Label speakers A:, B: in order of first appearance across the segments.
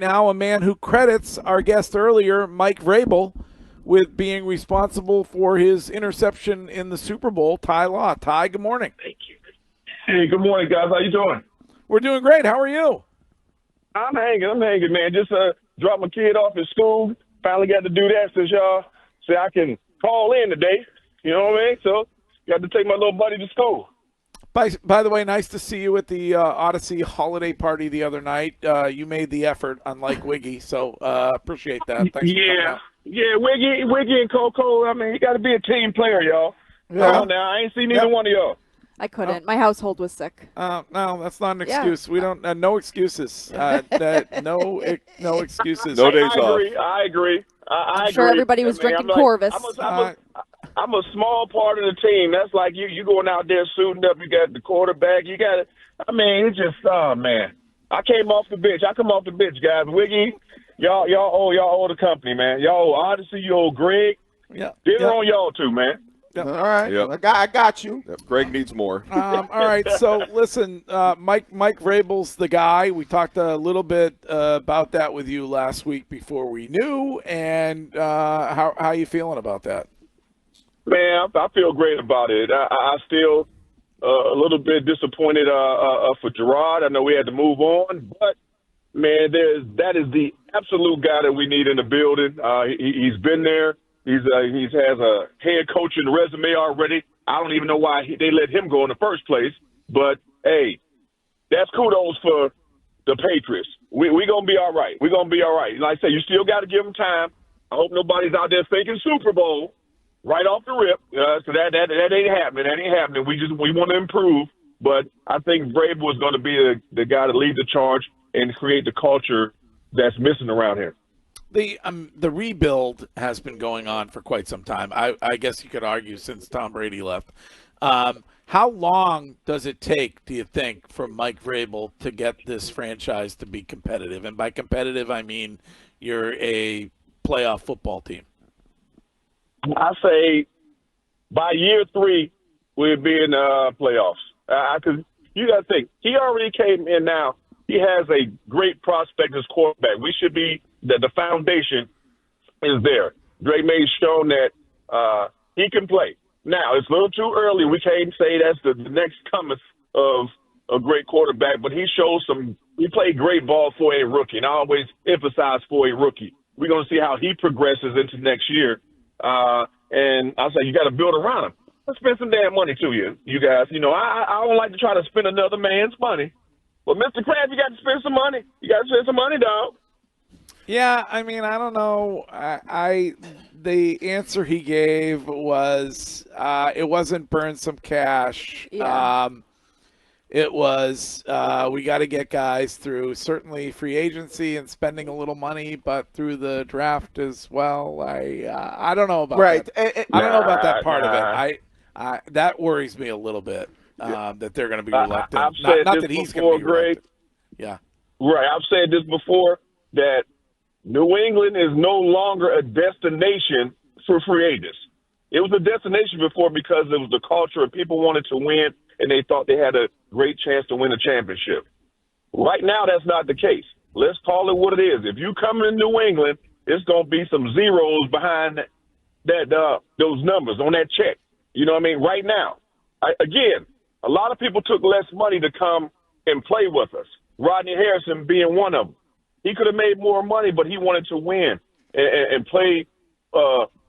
A: now a man who credits our guest earlier, Mike Vrabel, with being responsible for his interception in the Super Bowl. Ty Law. Ty, good morning.
B: Thank you. Hey, good morning, guys. How you doing?
A: We're doing great. How are you?
B: I'm hanging, man. Just dropped my kid off at school. Finally got to do that since y'all say I can call in today. You know what I mean? So got to take my little buddy to school.
A: By the way, nice to see you at the Odyssey holiday party the other night. You made the effort, unlike Wiggy, so appreciate that. Thanks for coming out.
B: Yeah, Wiggy and Coco. I mean, you got to be a team player, y'all.
A: Yeah.
B: Come on now. I ain't seen neither one of y'all.
C: I couldn't. My household was sick.
A: No, that's not an excuse. We don't. No excuses. No excuses.
D: No days off.
B: I agree.
C: I'm sure everybody was drinking Corvus.
B: I'm a small part of the team. That's like you going out there suiting up. You got the quarterback. You got it. I mean, it's just man. I came off the bench. I come off the bench, guys. Wiggy, y'all owe the company, man. Y'all owe Odyssey. You owe Greg.
A: Yeah.
B: Dinner on y'all too, man.
E: Yep. All right.
D: Yep.
E: I got you.
D: Yep. Greg needs more.
A: All right. So listen, Mike Vrabel's the guy. We talked a little bit about that with you last week before we knew. And how you feeling about that?
B: Man, I feel great about it. I still a little bit disappointed for Gerard. I know we had to move on, but man, that is the absolute guy that we need in the building. He's been there. He has a head coaching resume already. I don't even know why they let him go in the first place. But, hey, that's kudos for the Patriots. We're going to be all right. We're going to be all right. Like I say, you still got to give them time. I hope nobody's out there thinking Super Bowl right off the rip. So that ain't happening. That ain't happening. We want to improve. But I think Vrabel is going to be the guy to lead the charge and create the culture that's missing around here.
A: The rebuild has been going on for quite some time. I guess you could argue since Tom Brady left. How long does it take, do you think, for Mike Vrabel to get this franchise to be competitive? And by competitive, I mean you're a playoff football team.
B: I say by year 3, we'll be in playoffs. Because you got to think, he already came in now. He has a great prospect as quarterback. We should be that the foundation is there. Drake May's shown that he can play. Now, it's a little too early. We can't say that's the next coming of a great quarterback, but he played great ball for a rookie, and I always emphasize for a rookie. We're going to see how he progresses into next year. And I say you got to build around him. Let's spend some damn money to you guys. You know, I don't like to try to spend another man's money. But Mr. Krafts, you got to spend some money. You got to spend some money, dog.
A: Yeah, I mean, I don't know. The answer he gave was it wasn't burn some cash.
C: Yeah.
A: It was we got to get guys through certainly free agency and spending a little money, but through the draft as well. I don't know about that. I don't know about that part of it. I that worries me a little bit that they're going to be reluctant.
B: I've said
A: not
B: this
A: that he's
B: before,
A: going to be reluctant.
B: Greg.
A: Yeah.
B: Right. I've said this before that New England is no longer a destination for free agents. It was a destination before because it was the culture and people wanted to win and they thought they had a great chance to win a championship. Right now, that's not the case. Let's call it what it is. If you come in New England, it's going to be some zeros behind those numbers on that check. You know what I mean? Right now, again, a lot of people took less money to come and play with us. Rodney Harrison being one of them. He could have made more money, but he wanted to win and play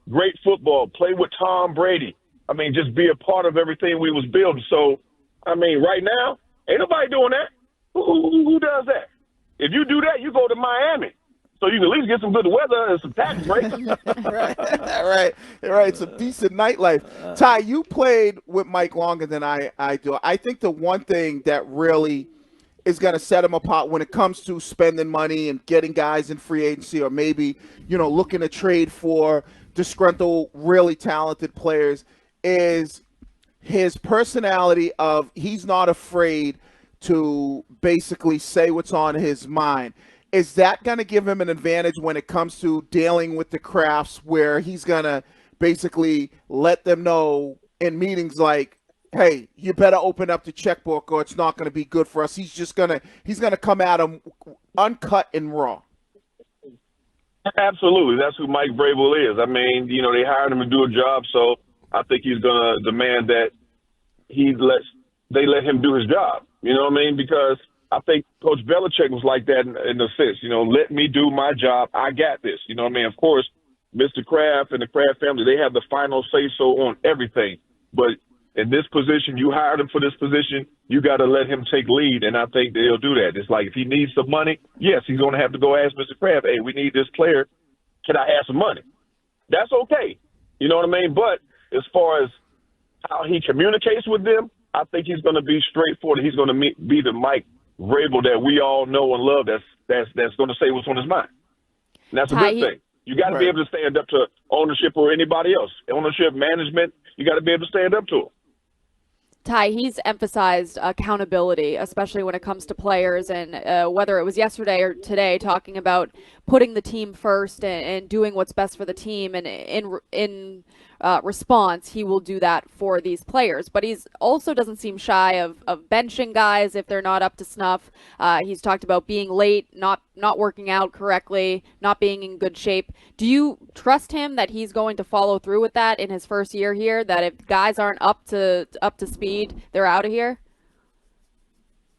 B: great football, play with Tom Brady. I mean, just be a part of everything we was building. So, I mean, right now, ain't nobody doing that. Who does that? If you do that, you go to Miami. So you can at least get some good weather and some tax breaks.
E: right. Some decent nightlife. Ty, you played with Mike longer than I do. I think the one thing that really is going to set him apart when it comes to spending money and getting guys in free agency or maybe, looking to trade for disgruntled, really talented players is his personality of he's not afraid to basically say what's on his mind. Is that going to give him an advantage when it comes to dealing with the Krafts where he's going to basically let them know in meetings like, hey, you better open up the checkbook or it's not going to be good for us. He's going to come at him uncut and raw.
B: Absolutely. That's who Mike Vrabel is. I mean, they hired him to do a job, so I think he's going to demand that they let him do his job. You know what I mean? Because I think Coach Belichick was like that in a sense. Let me do my job. I got this. You know what I mean? Of course, Mr. Kraft and the Kraft family, they have the final say-so on everything. But in this position, you hired him for this position, you got to let him take lead, and I think they'll do that. It's like if he needs some money, yes, he's going to have to go ask Mr. Kraft, hey, we need this player. Can I have some money? That's okay. You know what I mean? But as far as how he communicates with them, I think he's going to be straightforward. He's going to be the Mike Vrabel that we all know and love that's going to say what's on his mind. And that's a good thing. You got to be able to stand up to ownership or anybody else. Ownership, management, you got to be able to stand up to them.
C: Ty, he's emphasized accountability, especially when it comes to players, and whether it was yesterday or today, talking about putting the team first and doing what's best for the team. And in response, he will do that for these players. But he's also doesn't seem shy of benching guys if they're not up to snuff. He's talked about being late, not working out correctly, not being in good shape. Do you trust him that he's going to follow through with that in his first year here, that if guys aren't up to speed, they're out of here?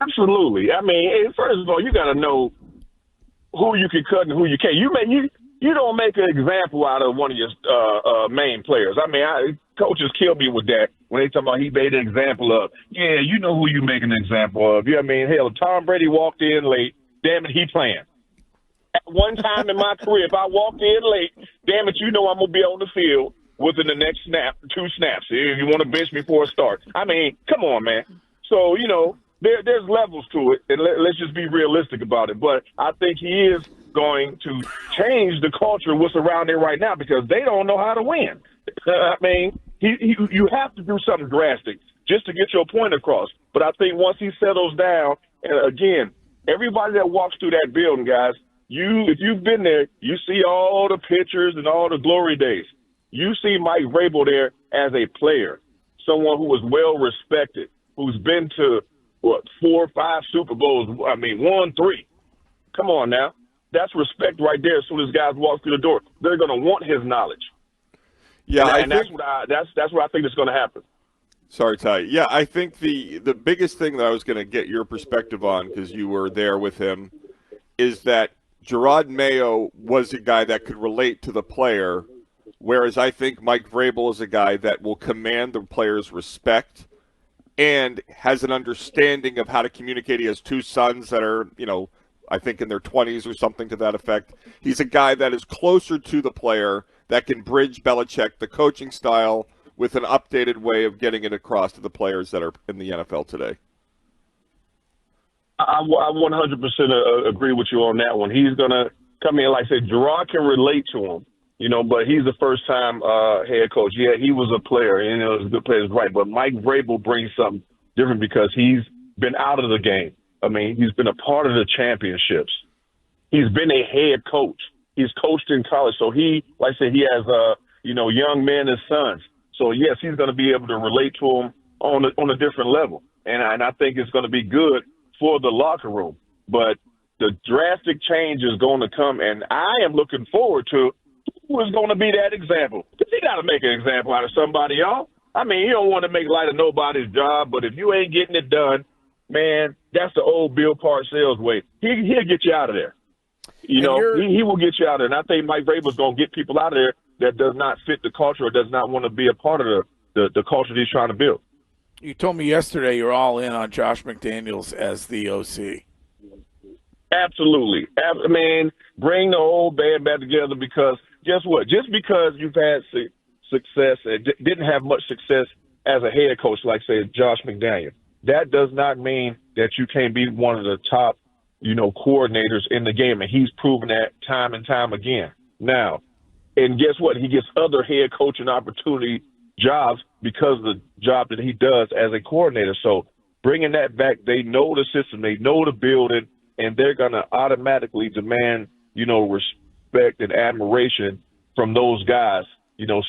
B: Absolutely. I mean, first of all, you got to know who you can cut and who you can't. You don't make an example out of one of your main players. I mean, coaches kill me with that when they talk about he made an example of. Yeah, you know who you make an example of. I mean, hell, Tom Brady walked in late. Damn it, he playing. At one time in my career, if I walked in late, damn it, I'm going to be on the field within the next 2 snaps. If you want to bench me for a start. I mean, come on, man. So, there's levels to it, and let's just be realistic about it. But I think he is going to change the culture of what's around there right now because they don't know how to win. I mean, you have to do something drastic just to get your point across. But I think once he settles down, and again, everybody that walks through that building, guys, if you've been there, you see all the pictures and all the glory days. You see Mike Vrabel there as a player, someone who is well respected, who's been to 4 or 5 Super Bowls. I mean, 1, 3. Come on now. That's respect right there. As soon as guys walk through the door, they're going to want his knowledge.
D: Yeah,
B: that's what I think is going to happen.
D: Sorry, Ty. Yeah, I think the biggest thing that I was going to get your perspective on, because you were there with him, is that Gerard Mayo was a guy that could relate to the player, whereas I think Mike Vrabel is a guy that will command the player's respect and has an understanding of how to communicate. He has 2 sons that are, I think in their 20s or something to that effect. He's a guy that is closer to the player, that can bridge Belichick, the coaching style, with an updated way of getting it across to the players that are in the NFL today.
B: I 100% agree with you on that one. He's going to come in, like I said, Gerard can relate to him, but he's a first-time head coach. Yeah, he was a player, he was a good player, right. But Mike Vrabel brings something different because he's been out of the game. I mean, he's been a part of the championships. He's been a head coach. He's coached in college. So he, like I said, he has, young men and sons. So, yes, he's going to be able to relate to them on a different level. And I think it's going to be good for the locker room. But the drastic change is going to come, and I am looking forward to who is going to be that example. Because he got to make an example out of somebody, y'all. I mean, you don't want to make light of nobody's job, but if you ain't getting it done, man, that's the old Bill Parcells way. He'll get you out of there. He will get you out of there. And I think Mike Vrabel's going to get people out of there that does not fit the culture or does not want to be a part of the culture that he's trying to build.
A: You told me yesterday you're all in on Josh McDaniels as the OC.
B: Absolutely. I mean, bring the old band back together because guess what? Just because you've had success and didn't have much success as a head coach, like, say, Josh McDaniels, that does not mean that you can't be one of the top, coordinators in the game. And he's proven that time and time again. Now, and guess what? He gets other head coaching opportunity jobs because of the job that he does as a coordinator. So bringing that back, they know the system, they know the building, and they're going to automatically demand, respect and admiration from those guys,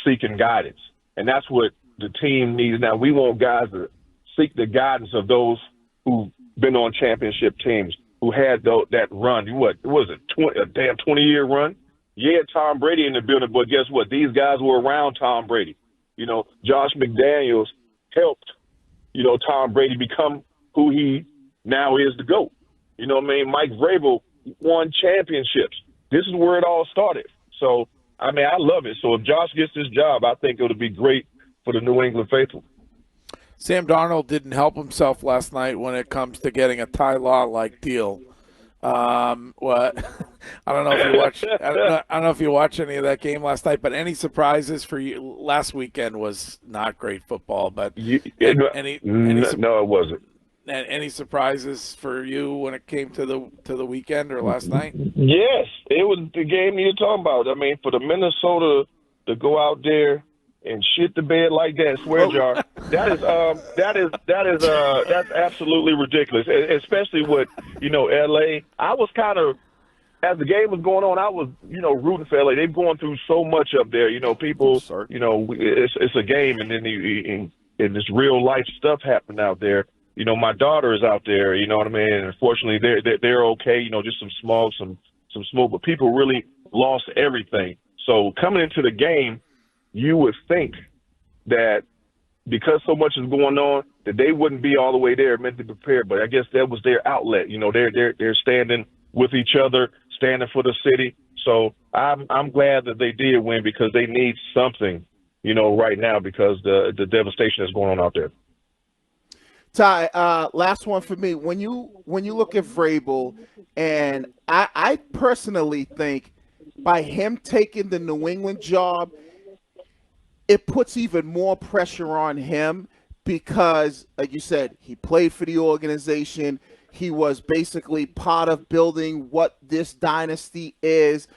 B: seeking guidance. And that's what the team needs now. We want guys to seek the guidance of those who've been on championship teams, who had that run. What was it, a damn 20-year run? Yeah, Tom Brady in the building, but guess what? These guys were around Tom Brady. You know, Josh McDaniels helped, you know, Tom Brady become who he now is the GOAT. You know what I mean? Mike Vrabel won championships. This is where it all started. So, I mean, I love it. So if Josh gets this job, I think it'll be great for the New England faithful.
A: Sam Darnold didn't help himself last night when it comes to getting a Ty Law-like deal. What? I don't know if you watch. I don't know if you watched any of that game last night. But any surprises for you? Last weekend was not great football. But
B: No, it wasn't.
A: Any surprises for you when it came to the weekend or last night?
B: Yes, it was the game you're talking about. I mean, for the Minnesota to go out there and shit the bed like that, swear jar, that's absolutely ridiculous. Especially with, you know, LA. I was kind of, as the game was going on, I was, you know, rooting for LA. They're going through so much up there. You know, people, you know, it's a game, and then and this real life stuff happened out there. You know, my daughter is out there. You know what I mean? And unfortunately, they're okay. You know, just some smoke, but people really lost everything. So coming into the game, you would think that because so much is going on, that they wouldn't be all the way there mentally prepared. But I guess that was their outlet. You know, they're standing with each other, standing for the city. So I'm glad that they did win, because they need something, you know, right now, because the devastation that's going on out there.
E: Ty, last one for me. When you look at Vrabel, and I personally think by him taking the New England job, it puts even more pressure on him, because, like you said, he played for the organization. He was basically part of building what this dynasty is,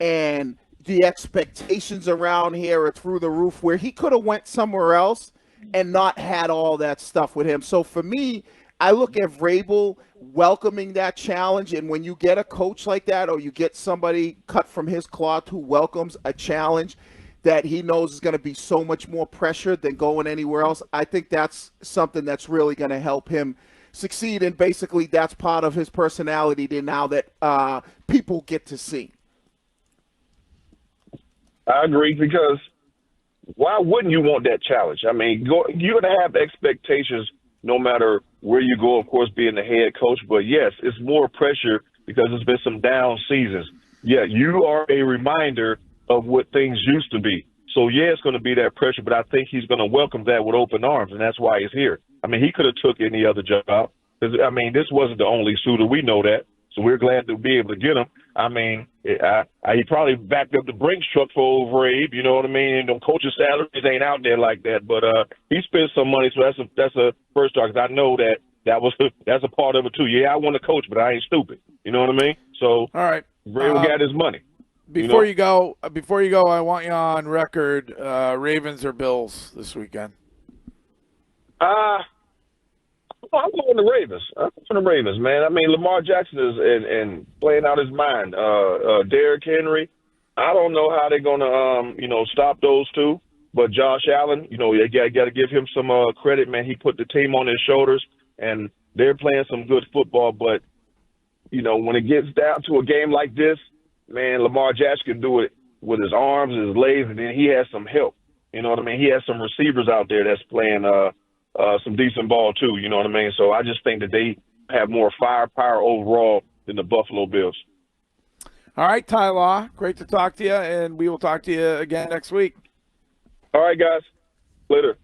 E: and the expectations around here are through the roof, where he could have went somewhere else and not had all that stuff with him. So for me, I look at Vrabel welcoming that challenge, and when you get a coach like that, or you get somebody cut from his cloth who welcomes a challenge that he knows is going to be so much more pressure than going anywhere else, I think that's something that's really going to help him succeed, and basically that's part of his personality now that people get to see.
B: I agree, because why wouldn't you want that challenge? I mean, you're going to have expectations no matter where you go, of course, being the head coach. But, yes, it's more pressure because there's been some down seasons. Yeah, you are a reminder of what things used to be. So, yeah, it's going to be that pressure, but I think he's going to welcome that with open arms, and that's why he's here. I mean, he could have took any other job. I mean, this wasn't the only suitor. We know that. So we're glad to be able to get him. I mean, he probably backed up the Brinks truck for old Vrabel, you know what I mean? And them coaches' salaries ain't out there like that. But he spent some money, so that's a first start, because I know that's a part of it too. Yeah, I want to coach, but I ain't stupid. You know what I mean? So
A: all right,
B: Vrabel got his money.
A: Before you go, I want you on record. Ravens or Bills this weekend?
B: I'm going to Ravens. I'm going to Ravens, man. I mean, Lamar Jackson is and playing out his mind. Derrick Henry, I don't know how they're going to, stop those two. But Josh Allen, you got to give him some credit, man. He put the team on his shoulders, and they're playing some good football. But, when it gets down to a game like this, man, Lamar Jackson can do it with his arms, his legs, and then he has some help. You know what I mean? He has some receivers out there that's playing some decent ball too, you know what I mean? So I just think that they have more firepower overall than the Buffalo Bills.
A: All right, Ty Law, great to talk to you, and we will talk to you again next week.
B: All right, guys. Later.